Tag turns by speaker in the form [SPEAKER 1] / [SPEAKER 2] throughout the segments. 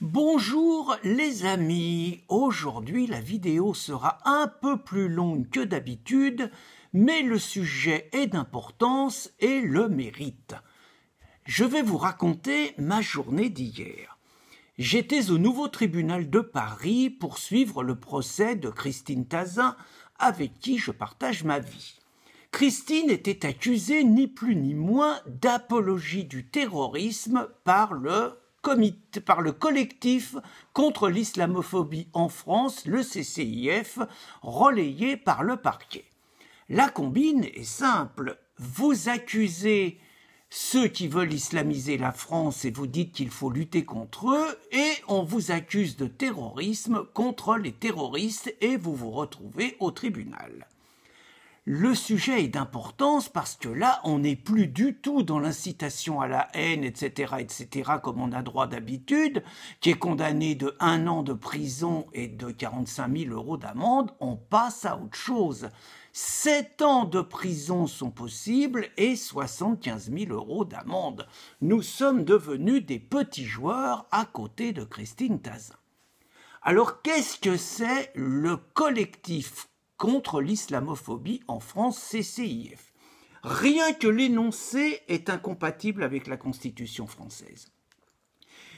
[SPEAKER 1] Bonjour les amis, aujourd'hui la vidéo sera un peu plus longue que d'habitude, mais le sujet est d'importance et le mérite. Je vais vous raconter ma journée d'hier. J'étais au nouveau tribunal de Paris pour suivre le procès de Christine Tazin, avec qui je partage ma vie. Christine était accusée ni plus ni moins d'apologie du terrorisme par le collectif contre l'islamophobie en France, le CCIF, relayé par le parquet. La combine est simple. Vous accusez ceux qui veulent islamiser la France et vous dites qu'il faut lutter contre eux, et on vous accuse de terrorisme contre les terroristes et vous vous retrouvez au tribunal. Le sujet est d'importance parce que là, on n'est plus du tout dans l'incitation à la haine, etc., comme on a droit d'habitude, qui est condamné de 1 an de prison et de 45 000 € d'amende. On passe à autre chose. 7 ans de prison sont possibles et 75 000 € d'amende. Nous sommes devenus des petits joueurs à côté de Christine Tazin. Alors, qu'est-ce que c'est le collectif contre l'islamophobie en France, CCIF? Rien que l'énoncé est incompatible avec la Constitution française.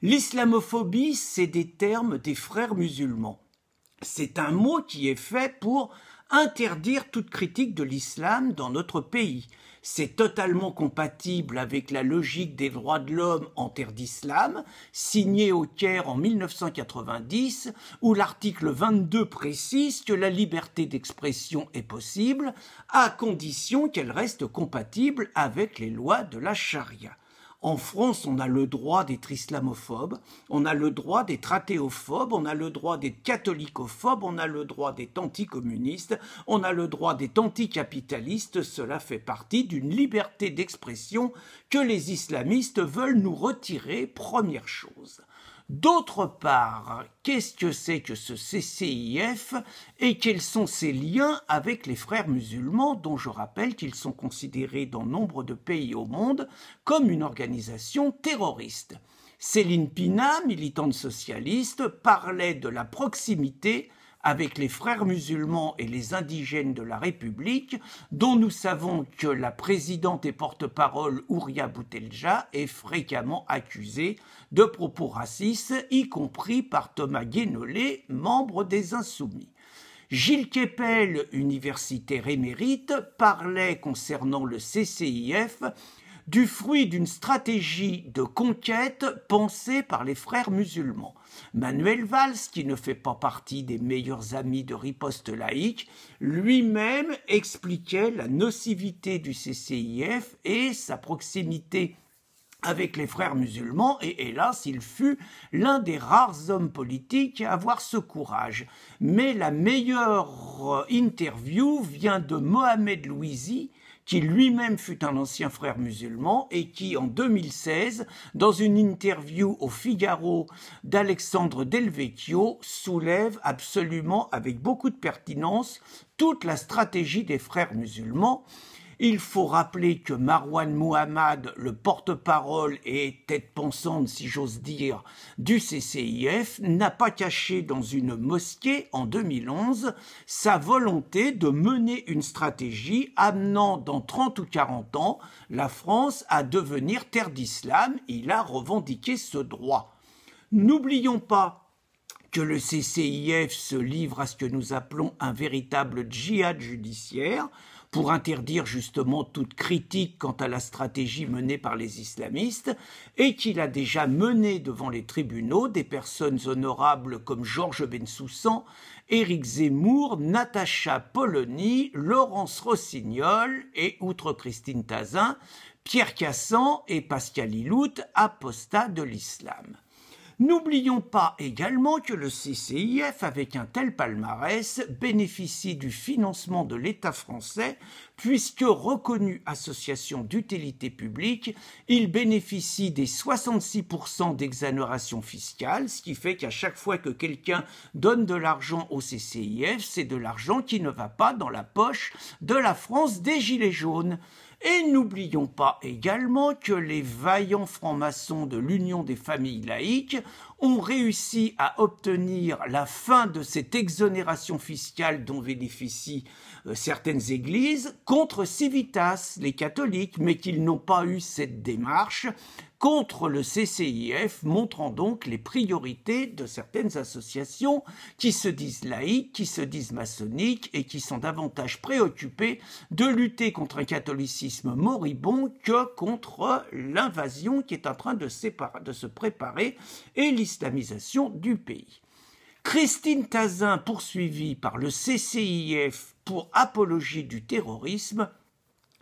[SPEAKER 1] L'islamophobie, c'est des termes des frères musulmans. C'est un mot qui est fait pour interdire toute critique de l'islam dans notre pays. C'est totalement compatible avec la logique des droits de l'homme en terre d'islam, signée au Caire en 1990, où l'article 22 précise que la liberté d'expression est possible, à condition qu'elle reste compatible avec les lois de la charia. En France, on a le droit d'être islamophobes, on a le droit d'être athéophobes, on a le droit d'être catholicophobes, on a le droit d'être anticommunistes, on a le droit d'être anticapitalistes. Cela fait partie d'une liberté d'expression que les islamistes veulent nous retirer, première chose. D'autre part, qu'est-ce que c'est que ce CCIF et quels sont ses liens avec les frères musulmans, dont je rappelle qu'ils sont considérés dans nombre de pays au monde comme une organisation terroriste? Céline Pina, militante socialiste, parlait de la proximité avec les frères musulmans et les indigènes de la République, dont nous savons que la présidente et porte-parole Ouria Boutelja est fréquemment accusée de propos racistes, y compris par Thomas Guénolé, membre des Insoumis. Gilles Kepel, universitaire émérite, parlait concernant le CCIF du fruit d'une stratégie de conquête pensée par les frères musulmans. Manuel Valls, qui ne fait pas partie des meilleurs amis de Riposte laïque, lui-même expliquait la nocivité du CCIF et sa proximité avec les frères musulmans, et hélas, il fut l'un des rares hommes politiques à avoir ce courage. Mais la meilleure interview vient de Mohamed Louisi, qui lui-même fut un ancien frère musulman et qui, en 2016, dans une interview au Figaro d'Alexandre Delvecchio, soulève absolument avec beaucoup de pertinence toute la stratégie des frères musulmans. Il faut rappeler que Marwan Mohammad, le porte-parole et tête pensante, si j'ose dire, du CCIF, n'a pas caché dans une mosquée en 2011 sa volonté de mener une stratégie amenant dans 30 ou 40 ans la France à devenir terre d'islam. Il a revendiqué ce droit. N'oublions pas que le CCIF se livre à ce que nous appelons un véritable djihad judiciaire, pour interdire justement toute critique quant à la stratégie menée par les islamistes, et qu'il a déjà mené devant les tribunaux des personnes honorables comme Georges Bensoussan, Éric Zemmour, Natacha Polony, Laurence Rossignol et, outre Christine Tazin, Pierre Cassan et Pascal Ilout, apostats de l'islam. N'oublions pas également que le CCIF, avec un tel palmarès, bénéficie du financement de l'État français, puisque reconnu association d'utilité publique, il bénéficie des 66% d'exonération fiscale, ce qui fait qu'à chaque fois que quelqu'un donne de l'argent au CCIF, c'est de l'argent qui ne va pas dans la poche de la France des Gilets jaunes. Et n'oublions pas également que les vaillants francs-maçons de l'Union des familles laïques ont réussi à obtenir la fin de cette exonération fiscale dont bénéficient certaines églises contre Civitas, les catholiques, mais qu'ils n'ont pas eu cette démarche contre le CCIF, montrant donc les priorités de certaines associations qui se disent laïques, qui se disent maçonniques et qui sont davantage préoccupées de lutter contre un catholicisme moribond que contre l'invasion qui est en train de se préparer et l'islamisation du pays. Christine Tazin, poursuivie par le CCIF pour apologie du terrorisme,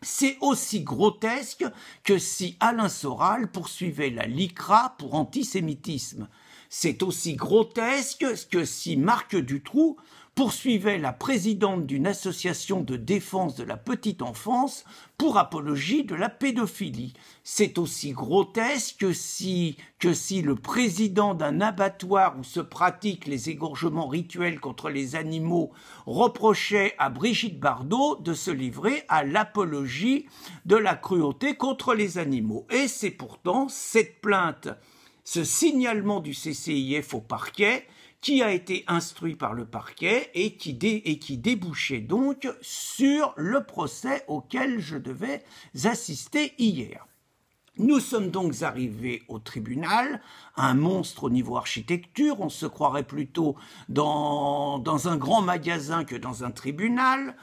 [SPEAKER 1] c'est aussi grotesque que si Alain Soral poursuivait la LICRA pour antisémitisme. C'est aussi grotesque que si Marc Dutroux poursuivait la présidente d'une association de défense de la petite enfance pour apologie de la pédophilie. C'est aussi grotesque que si le président d'un abattoir où se pratiquent les égorgements rituels contre les animaux reprochait à Brigitte Bardot de se livrer à l'apologie de la cruauté contre les animaux. Et c'est pourtant cette plainte, ce signalement du CCIF au parquet qui a été instruit par le parquet et qui débouchait donc sur le procès auquel je devais assister hier. Nous sommes donc arrivés au tribunal, un monstre au niveau architecture, on se croirait plutôt dans un grand magasin que dans un tribunal.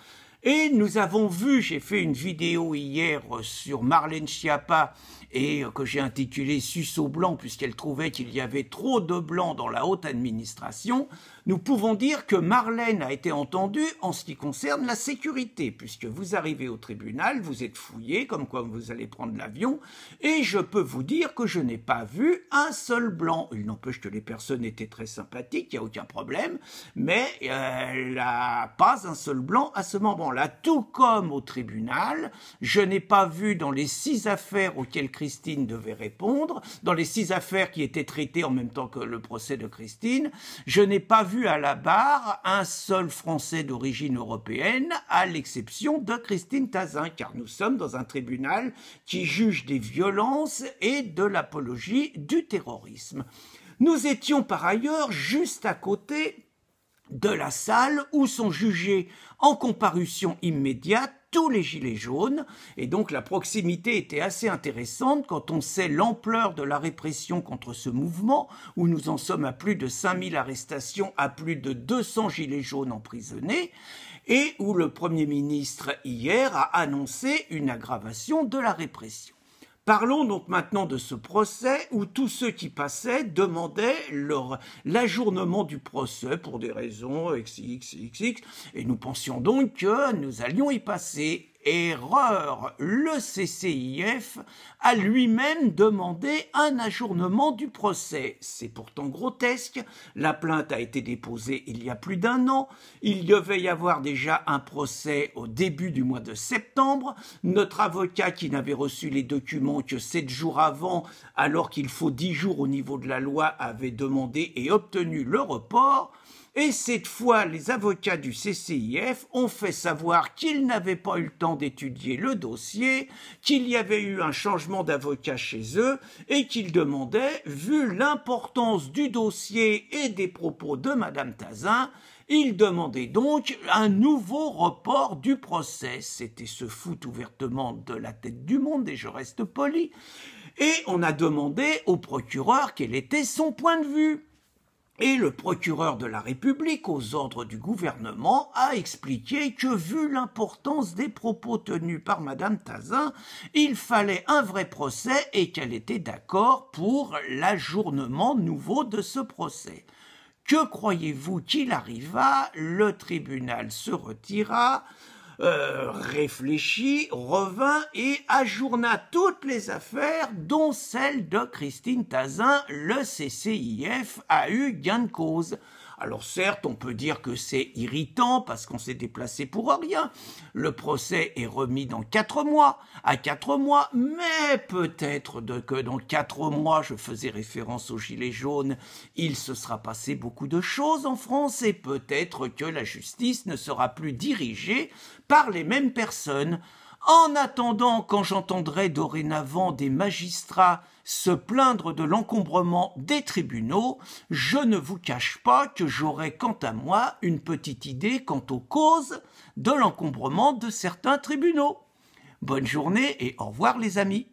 [SPEAKER 1] Et nous avons vu, j'ai fait une vidéo hier sur Marlène Schiappa et que j'ai intitulée « Suce au blanc » puisqu'elle trouvait qu'il y avait trop de blancs dans la haute administration. Nous pouvons dire que Marlène a été entendue en ce qui concerne la sécurité, puisque vous arrivez au tribunal, vous êtes fouillé, comme quoi vous allez prendre l'avion, et je peux vous dire que je n'ai pas vu un seul blanc. Il n'empêche que les personnes étaient très sympathiques, il n'y a aucun problème, mais il n'y a pas un seul blanc à ce moment-là. Tout comme au tribunal, je n'ai pas vu dans les 6 affaires auxquelles Christine devait répondre, dans les 6 affaires qui étaient traitées en même temps que le procès de Christine, je n'ai pas vu à la barre un seul Français d'origine européenne, à l'exception de Christine Tazin, car nous sommes dans un tribunal qui juge des violences et de l'apologie du terrorisme. Nous étions par ailleurs juste à côté de la salle où sont jugés en comparution immédiate tous les gilets jaunes, et donc la proximité était assez intéressante quand on sait l'ampleur de la répression contre ce mouvement, où nous en sommes à plus de 5000 arrestations, à plus de 200 gilets jaunes emprisonnés, et où le Premier ministre hier a annoncé une aggravation de la répression. Parlons donc maintenant de ce procès où tous ceux qui passaient demandaient l'ajournement du procès pour des raisons XXXX, et nous pensions donc que nous allions y passer. Erreur, le CCIF a lui-même demandé un ajournement du procès. C'est pourtant grotesque, la plainte a été déposée il y a plus d'1 an, il devait y avoir déjà un procès au début du mois de septembre, notre avocat qui n'avait reçu les documents que 7 jours avant, alors qu'il faut 10 jours au niveau de la loi, avait demandé et obtenu le report. Et cette fois, les avocats du CCIF ont fait savoir qu'ils n'avaient pas eu le temps d'étudier le dossier, qu'il y avait eu un changement d'avocat chez eux et qu'ils demandaient, vu l'importance du dossier et des propos de Madame Tazin, ils demandaient donc un nouveau report du procès. C'était se foutre ouvertement de la tête du monde, et je reste poli. Et on a demandé au procureur quel était son point de vue. Et le procureur de la République, aux ordres du gouvernement, a expliqué que, vu l'importance des propos tenus par Madame Tazin, il fallait un vrai procès et qu'elle était d'accord pour l'ajournement nouveau de ce procès. Que croyez-vous qu'il arriva? Le tribunal se retira, réfléchit, revint et ajourna toutes les affaires, dont celle de Christine Tazin. Le CCIF a eu gain de cause. Alors certes, on peut dire que c'est irritant parce qu'on s'est déplacé pour rien. Le procès est remis dans 4 mois, à 4 mois, mais peut-être que dans 4 mois, je faisais référence aux Gilets jaunes, il se sera passé beaucoup de choses en France et peut-être que la justice ne sera plus dirigée par les mêmes personnes. En attendant, quand j'entendrai dorénavant des magistrats se plaindre de l'encombrement des tribunaux, je ne vous cache pas que j'aurai quant à moi une petite idée quant aux causes de l'encombrement de certains tribunaux. Bonne journée et au revoir les amis.